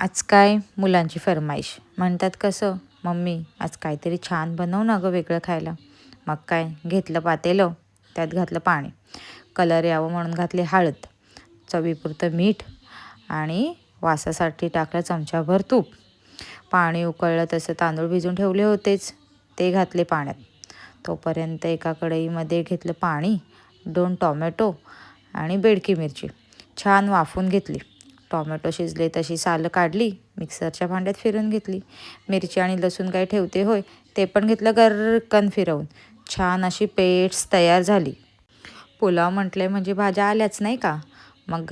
आज काय मुलांची फरमाईश म्हणतात कसं, मम्मी आज काहीतरी छान बनव ना गं वेगळं खायला. मग काय घेतलं पातेलं, त्यात घातलं पाणी, कलर यावं म्हणून घातली हळद, चवीपुरतं मीठ आणि वासासाठी टाकलं चमचाभर तूप. पाणी उकळलं तसं तांदूळ भिजून ठेवले होतेच, ते घातले पाण्यात. तोपर्यंत एका कढईमध्ये घेतलं पाणी, 2 टोमॅटो आणि बेडकी मिरची छान वाफून घेतली. टोमॅटो शिजले तशी सालं काढली, मिक्सरच्या भांड्यात फिरून घेतली. मिरची आणि लसूण काय ठेवते होय, ते पण घेतलं गरकन फिरवून. छान अशी पेस्ट तयार झाली. पुलाव म्हटले म्हणजे भाज्या आल्याच नाही का. मग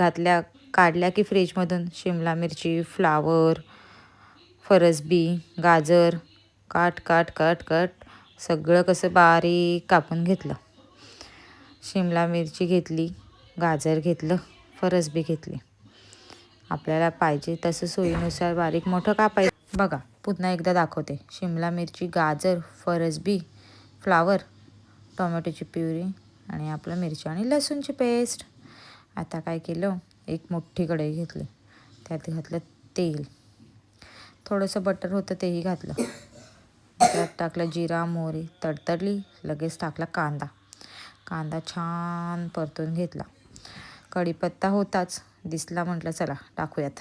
काढल्या की फ्रीजमधून शिमला मिरची, फ्लावर, फरसबी, गाजर काट काट कट कट सगळं कसं बारीक कापून घेतलं. शिमला मिरची घेतली, गाजर घेतलं, फरसबी घेतली. आपल्याला पाहिजे तसं सोयीनुसार बारीक मोठं कापायचं. बघा पुन्हा एकदा दाखवते. शिमला मिरची, गाजर, फरसबी, फ्लावर, टोमॅटोची प्युरी आणि आपलं मिरची आणि लसूणची पेस्ट. आता काय केलं, एक मोठी कढई घेतली, त्यात घातलं तेल, थोडंसं बटर होतं तेही घातलं. त्यात टाकलं जिरा मोहरी, तडतडली, लगेच टाकला कांदा छान परतून घेतला. कढीपत्ता होताच, दिसला म्हटलं चला टाकूयात.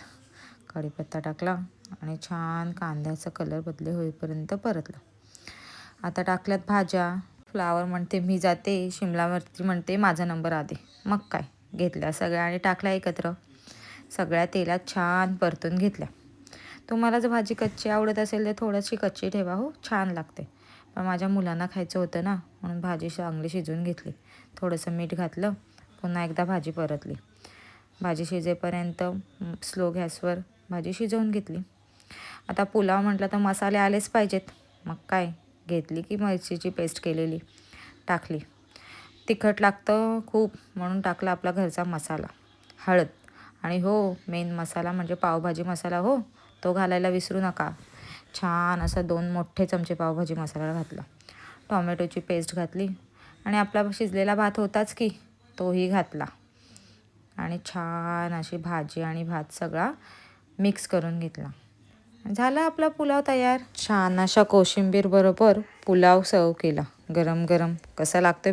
कढीपत्ता टाकला आणि छान कांद्याचा कलर बदले होईपर्यंत परतलं. आता टाकल्यात भाज्या. फ्लावर म्हणते मी जाते, शिमला मिरची म्हणते माझा नंबर आधी. मग काय घेतल्या सगळ्या आणि टाकल्या एकत्र. सगळ्या तेलात छान परतून घेतल्या. तुम्हाला जर भाजी कच्ची आवडत असेल तर थोडीशी कच्ची ठेवा, हो छान लागते. पण माझ्या मुलांना खायचं होतं ना, म्हणून भाजी चांगली शिजवून घेतली. थोडंसं मीठ घातलं, पुन्हा एकदा भाजी परतली. भाजी शिजेपर्यंत स्लो गॅसवर भाजी शिजवून घेतली. आता पुलाव म्हटलं तर मसाले आलेच पाहिजेत. मग काय घेतली की मिरचीची पेस्ट केलेली टाकली. तिखट लागतं खूप म्हणून टाकला आपला घरचा मसाला, हळद आणि हो मेन मसाला म्हणजे पावभाजी मसाला, हो तो घालायला विसरू नका. छान असा 2 मोठे चमचे पावभाजी मसाला घातला. टोमॅटोची पेस्ट घातली आणि आपला शिजलेला भात होताच की तोही घातला आणि छान अशी भाजी आणि भात सगळा मिक्स करून घेतला. झाला आपला पुलाव तयार. छान अशा कोशिंबीर बरोबर पुलाव सर्व केला. गरम गरम कसा लागतोय